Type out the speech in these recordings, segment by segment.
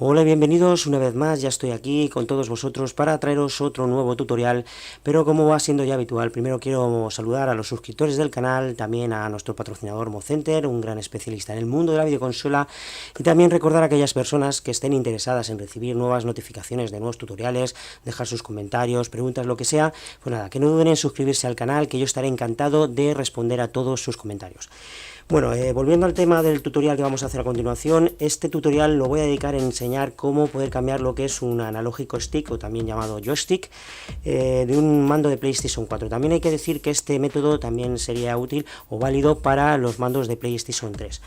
Hola y bienvenidos una vez más, ya estoy aquí con todos vosotros para traeros otro nuevo tutorial, pero como va siendo ya habitual, primero quiero saludar a los suscriptores del canal, también a nuestro patrocinador Mocenter, un gran especialista en el mundo de la videoconsola, y también recordar a aquellas personas que estén interesadas en recibir nuevas notificaciones de nuevos tutoriales, dejar sus comentarios, preguntas, lo que sea, pues nada, que no duden en suscribirse al canal, que yo estaré encantado de responder a todos sus comentarios. Bueno, volviendo al tema del tutorial que vamos a hacer a continuación, este tutorial lo voy a dedicar a enseñar cómo poder cambiar lo que es un analógico stick, o también llamado joystick, de un mando de PlayStation 4. También hay que decir que este método también sería útil o válido para los mandos de PlayStation 3.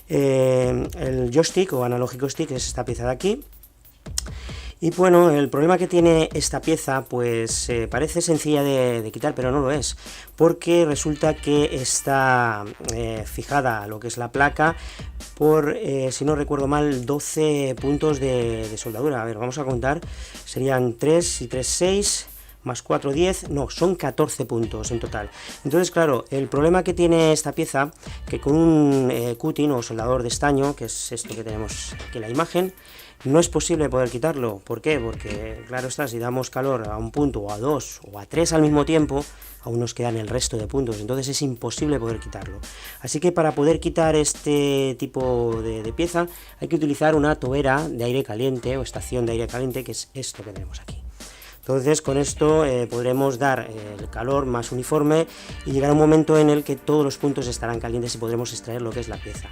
El joystick o analógico stick es esta pieza de aquí. Y bueno, el problema que tiene esta pieza, pues parece sencilla de quitar, pero no lo es, porque resulta que está fijada a lo que es la placa por, si no recuerdo mal, 12 puntos de soldadura. A ver, vamos a contar, serían 3 y 3, 6... más 4, 10, no, son 14 puntos en total. Entonces, claro, el problema que tiene esta pieza, que con un cutting o soldador de estaño, que es esto que tenemos aquí en la imagen, no es posible poder quitarlo. ¿Por qué? Porque, claro está, si damos calor a un punto, o a dos, o a tres al mismo tiempo, aún nos quedan el resto de puntos, entonces es imposible poder quitarlo. Así que para poder quitar este tipo de pieza, hay que utilizar una tobera de aire caliente, o estación de aire caliente, que es esto que tenemos aquí. Entonces con esto podremos dar el calor más uniforme y llegar a un momento en el que todos los puntos estarán calientes y podremos extraer lo que es la pieza.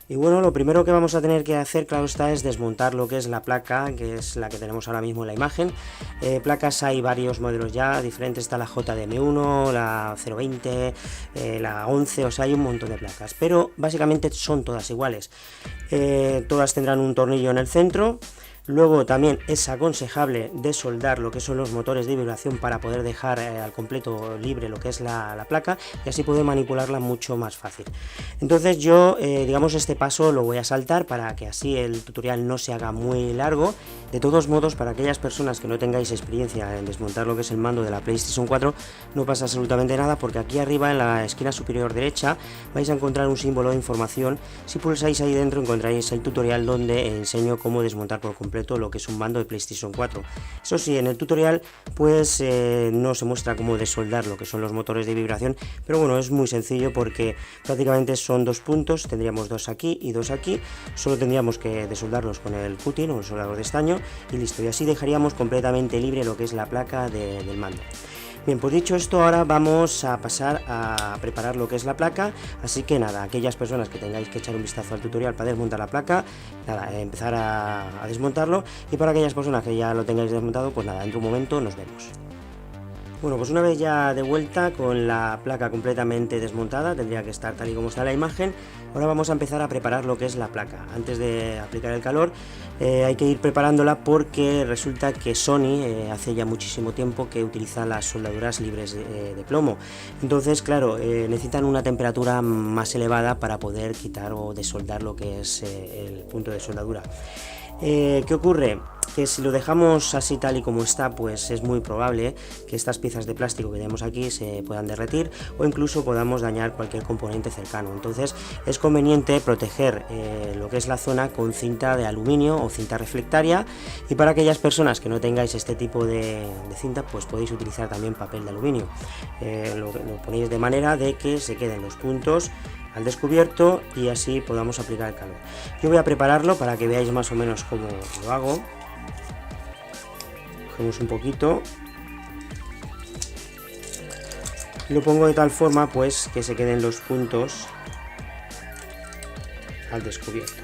Y bueno, lo primero que vamos a tener que hacer, claro está, es desmontar lo que es la placa, que es la que tenemos ahora mismo en la imagen. Placas hay varios modelos ya diferentes, está la JDM1, la 020, la 11, o sea, hay un montón de placas, pero básicamente son todas iguales. Todas tendrán un tornillo en el centro. Luego también es aconsejable desoldar lo que son los motores de vibración para poder dejar al completo libre lo que es la placa y así poder manipularla mucho más fácil. Entonces yo, digamos, este paso lo voy a saltar para que así el tutorial no se haga muy largo. De todos modos, para aquellas personas que no tengáis experiencia en desmontar lo que es el mando de la PlayStation 4, no pasa absolutamente nada, porque aquí arriba en la esquina superior derecha vais a encontrar un símbolo de información. Si pulsáis ahí dentro encontraréis el tutorial donde enseño cómo desmontar por completo lo que es un mando de PlayStation 4. Eso sí, en el tutorial pues no se muestra cómo desoldar lo que son los motores de vibración, pero bueno, es muy sencillo porque prácticamente son dos puntos, tendríamos dos aquí y dos aquí, solo tendríamos que desoldarlos con el cutting o el soldador de estaño y listo, y así dejaríamos completamente libre lo que es la placa del mando. Bien, pues dicho esto, ahora vamos a pasar a preparar lo que es la placa, así que nada, aquellas personas que tengáis que echar un vistazo al tutorial para desmontar la placa, nada, empezar a desmontarlo, y para aquellas personas que ya lo tengáis desmontado, pues nada, dentro de un momento nos vemos. Bueno, pues una vez ya de vuelta con la placa completamente desmontada, tendría que estar tal y como está la imagen. Ahora vamos a empezar a preparar lo que es la placa. Antes de aplicar el calor hay que ir preparándola, porque resulta que Sony hace ya muchísimo tiempo que utiliza las soldaduras libres de plomo. Entonces, claro, necesitan una temperatura más elevada para poder quitar o desoldar lo que es el punto de soldadura. ¿Qué ocurre? Que si lo dejamos así tal y como está, pues es muy probable que estas piezas de plástico que tenemos aquí se puedan derretir o incluso podamos dañar cualquier componente cercano. Entonces es conveniente proteger lo que es la zona con cinta de aluminio o cinta reflectaria, y para aquellas personas que no tengáis este tipo de cinta, pues podéis utilizar también papel de aluminio. Lo ponéis de manera de que se queden los puntos al descubierto y así podamos aplicar el calor. Yo voy a prepararlo para que veáis más o menos cómo lo hago. Cogemos un poquito, lo pongo de tal forma pues que se queden los puntos al descubierto.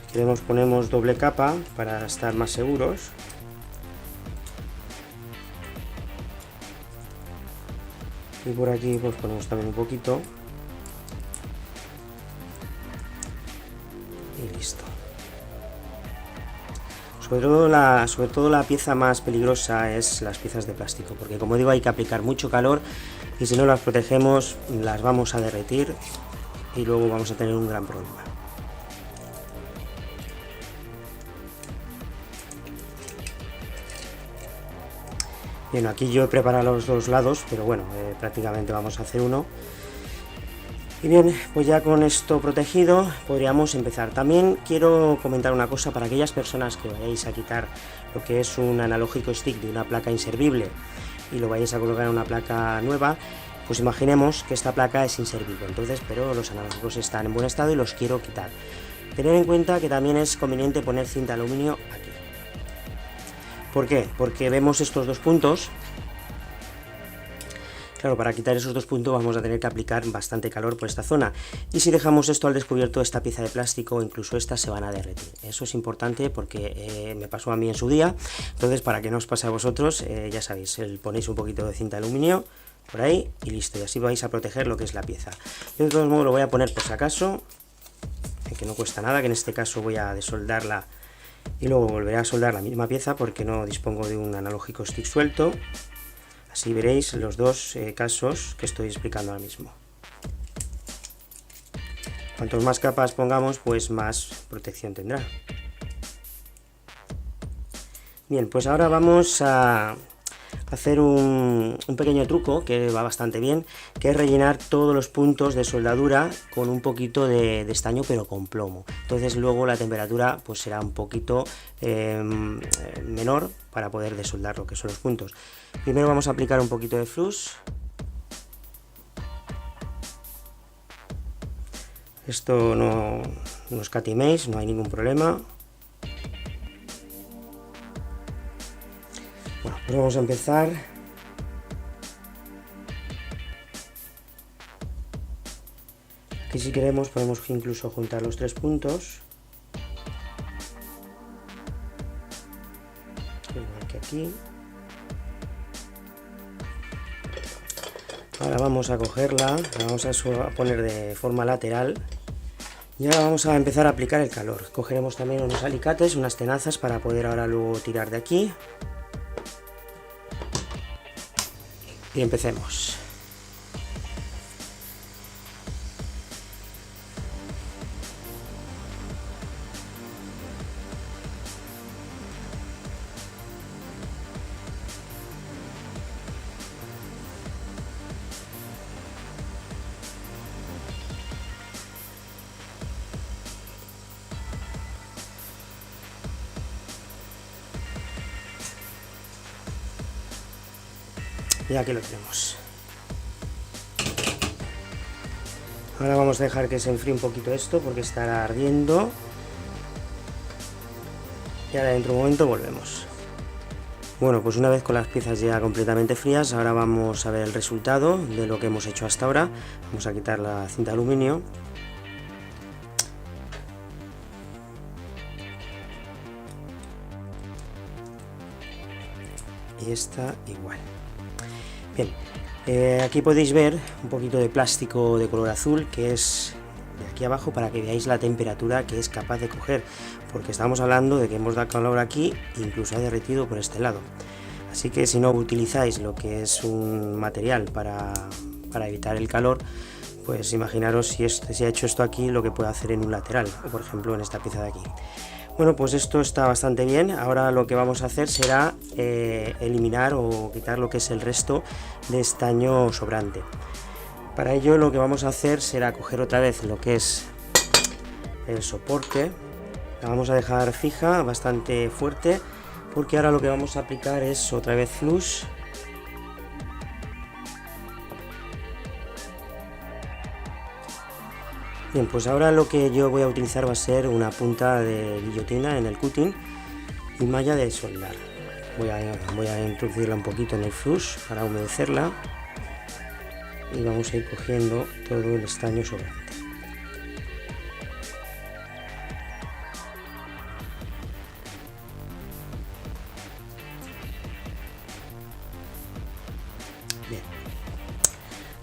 Si queremos ponemos doble capa para estar más seguros. Y por aquí pues ponemos también un poquito. Y listo. Sobre todo la pieza más peligrosa es las piezas de plástico, porque como digo hay que aplicar mucho calor y si no las protegemos las vamos a derretir y luego vamos a tener un gran problema. Bien, aquí yo he preparado los dos lados, pero bueno, prácticamente vamos a hacer uno. Y bien, pues ya con esto protegido podríamos empezar. También quiero comentar una cosa para aquellas personas que vayáis a quitar lo que es un analógico stick de una placa inservible y lo vayáis a colocar en una placa nueva. Pues imaginemos que esta placa es inservible, entonces, pero los analógicos están en buen estado y los quiero quitar. Tener en cuenta que también es conveniente poner cinta de aluminio aquí. ¿Por qué? Porque vemos estos dos puntos. Claro, para quitar esos dos puntos vamos a tener que aplicar bastante calor por esta zona. Y si dejamos esto al descubierto, esta pieza de plástico, incluso estas, se van a derretir. Eso es importante porque me pasó a mí en su día. Entonces, para que no os pase a vosotros, ya sabéis, ponéis un poquito de cinta de aluminio por ahí y listo. Y así vais a proteger lo que es la pieza. Yo de todos modos lo voy a poner por si acaso, que no cuesta nada, que en este caso voy a desoldarla y luego volveré a soldar la misma pieza porque no dispongo de un analógico stick suelto. Así veréis los dos casos que estoy explicando ahora mismo. Cuantos más capas pongamos, pues más protección tendrá. Bien, pues ahora vamos a hacer un pequeño truco que va bastante bien, que es rellenar todos los puntos de soldadura con un poquito de estaño, pero con plomo. Entonces luego la temperatura pues será un poquito menor para poder desoldar lo que son los puntos. Primero vamos a aplicar un poquito de flux. Esto no escatiméis, no hay ningún problema. Bueno, pues vamos a empezar. Aquí si queremos podemos incluso juntar los tres puntos. Igual que aquí. Ahora vamos a cogerla, la vamos a poner de forma lateral y ahora vamos a empezar a aplicar el calor. Cogeremos también unos alicates, unas tenazas para poder ahora luego tirar de aquí. Y empecemos. Y aquí lo tenemos. Ahora vamos a dejar que se enfríe un poquito esto porque estará ardiendo. Y ahora dentro de un momento volvemos. Bueno, pues una vez con las piezas ya completamente frías, ahora vamos a ver el resultado de lo que hemos hecho hasta ahora. Vamos a quitar la cinta de aluminio. Y esta igual. Bien, aquí podéis ver un poquito de plástico de color azul que es de aquí abajo para que veáis la temperatura que es capaz de coger, porque estamos hablando de que hemos dado calor aquí e incluso ha derretido por este lado. Así que si no utilizáis lo que es un material para evitar el calor, pues imaginaros si ha hecho esto aquí, lo que puede hacer en un lateral, o por ejemplo en esta pieza de aquí. Bueno, pues esto está bastante bien. Ahora lo que vamos a hacer será eliminar o quitar lo que es el resto de estaño sobrante. Para ello lo que vamos a hacer será coger otra vez lo que es el soporte. La vamos a dejar fija, bastante fuerte, porque ahora lo que vamos a aplicar es otra vez flux. Bien, pues ahora lo que yo voy a utilizar va a ser una punta de guillotina en el cutting y malla de soldar. Voy a introducirla un poquito en el flux para humedecerla y vamos a ir cogiendo todo el estaño sobrante. Bien.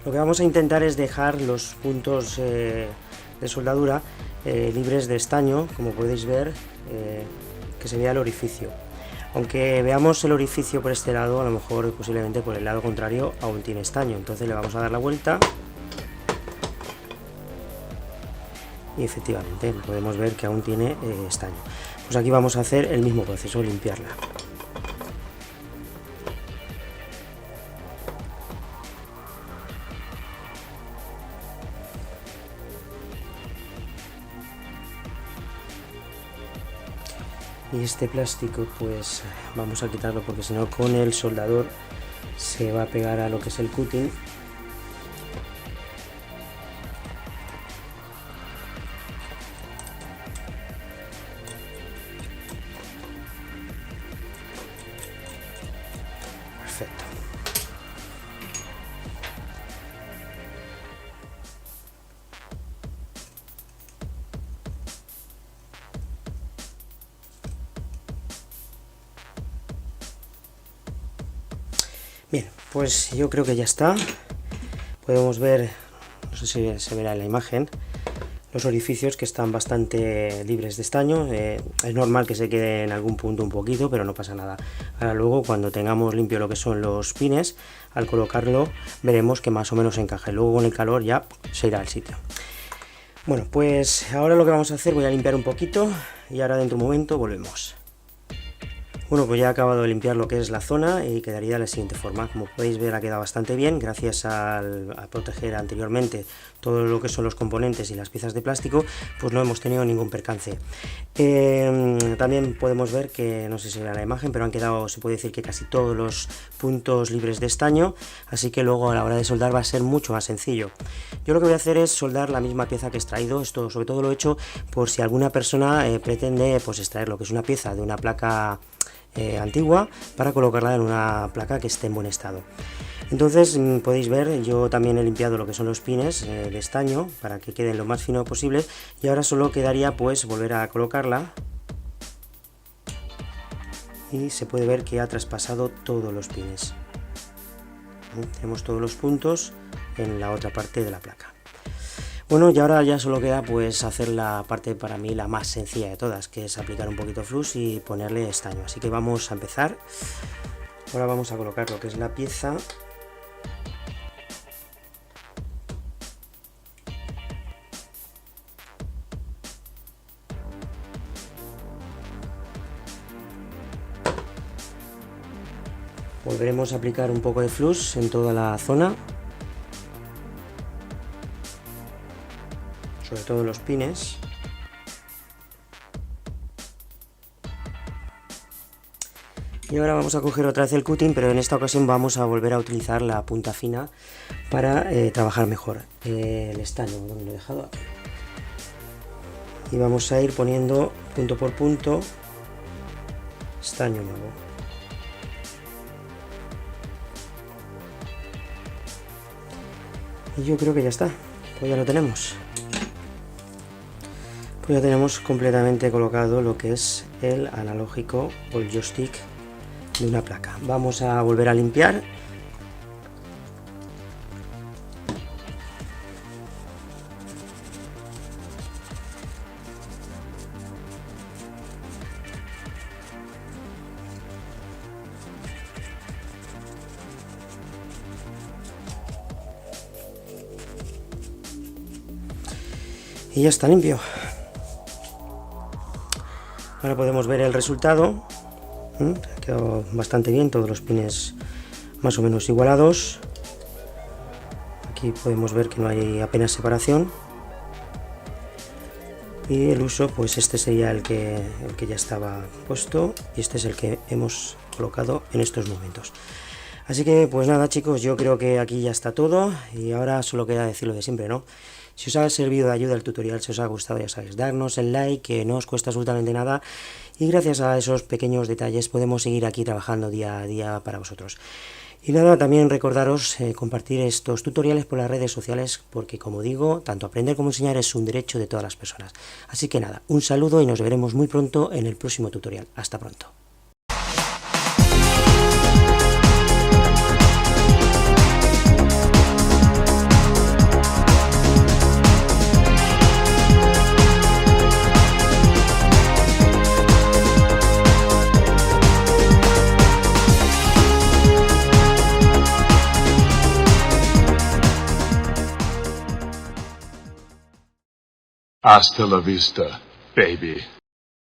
Lo que vamos a intentar es dejar los puntos de soldadura libres de estaño, como podéis ver, que se vea el orificio. Aunque veamos el orificio por este lado, a lo mejor posiblemente por el lado contrario aún tiene estaño, entonces le vamos a dar la vuelta y efectivamente podemos ver que aún tiene estaño. Pues aquí vamos a hacer el mismo proceso, limpiarla. Y este plástico pues vamos a quitarlo porque si no con el soldador se va a pegar a lo que es el cutting. Perfecto. Bien, pues yo creo que ya está. Podemos ver, no sé si se verá en la imagen, los orificios que están bastante libres de estaño. Es normal que se quede en algún punto un poquito, pero no pasa nada. Ahora luego cuando tengamos limpio lo que son los pines, al colocarlo veremos que más o menos encaja. Luego con el calor ya se irá al sitio. Bueno, pues ahora lo que vamos a hacer, voy a limpiar un poquito y ahora dentro de un momento volvemos. Bueno, pues ya he acabado de limpiar lo que es la zona y quedaría de la siguiente forma. Como podéis ver, ha quedado bastante bien gracias a proteger anteriormente todo lo que son los componentes y las piezas de plástico, pues no hemos tenido ningún percance. También podemos ver que, no sé si verá la imagen, pero han quedado, se puede decir que casi todos los puntos libres de estaño, así que luego a la hora de soldar va a ser mucho más sencillo. Yo lo que voy a hacer es soldar la misma pieza que he extraído. Esto sobre todo lo he hecho por si alguna persona pretende pues extraer lo que es una pieza de una placa antigua para colocarla en una placa que esté en buen estado. Entonces podéis ver, yo también he limpiado lo que son los pines de estaño para que queden lo más fino posible, y ahora solo quedaría pues volver a colocarla y se puede ver que ha traspasado todos los pines. Tenemos todos los puntos en la otra parte de la placa. Bueno, y ahora ya solo queda pues hacer la parte para mí la más sencilla de todas, que es aplicar un poquito de flux y ponerle estaño. Así que vamos a empezar. Ahora vamos a colocar lo que es la pieza. Volveremos a aplicar un poco de flux en toda la zona, sobre todo los pines. Y ahora vamos a coger otra vez el cutting, pero en esta ocasión vamos a volver a utilizar la punta fina para trabajar mejor el estaño, donde lo he dejado aquí. Y vamos a ir poniendo punto por punto estaño nuevo. Y yo creo que ya está, pues ya lo tenemos. Pues ya tenemos completamente colocado lo que es el analógico o el joystick de una placa. Vamos a volver a limpiar. Y ya está limpio. Ahora podemos ver el resultado. Ha quedado bastante bien, todos los pines más o menos igualados. Aquí podemos ver que no hay apenas separación. Y el uso, pues este sería el que ya estaba puesto, y este es el que hemos colocado en estos momentos. Así que pues nada chicos, yo creo que aquí ya está todo, y ahora solo queda decir lo de siempre, ¿no? Si os ha servido de ayuda el tutorial, si os ha gustado, ya sabéis, darnos el like, que no os cuesta absolutamente nada, y gracias a esos pequeños detalles podemos seguir aquí trabajando día a día para vosotros. Y nada, también recordaros compartir estos tutoriales por las redes sociales, porque como digo, tanto aprender como enseñar es un derecho de todas las personas. Así que nada, un saludo y nos veremos muy pronto en el próximo tutorial. Hasta pronto. Hasta la vista, baby.